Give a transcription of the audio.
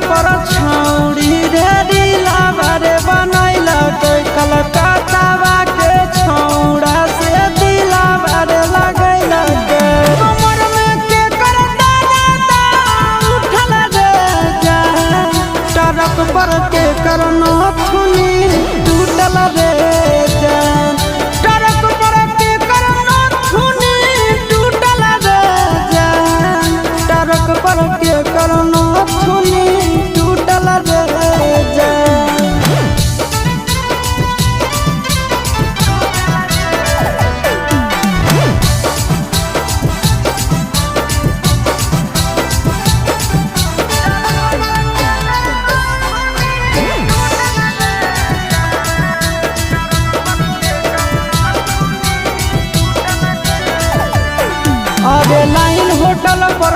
पर छौड़ी रे दिलावा रे बनैला कलकत्तावा के छौड़ा से दिलावा रे लगैला कमर में के कर दादा उठल रे जा टरक पर के करनो थुनी टूटल रे जा टरक पर के करनो थुनी टूटल रे जा टरक पर के करनो थुनी टूटल रे जा। अरे लाइन होटल पर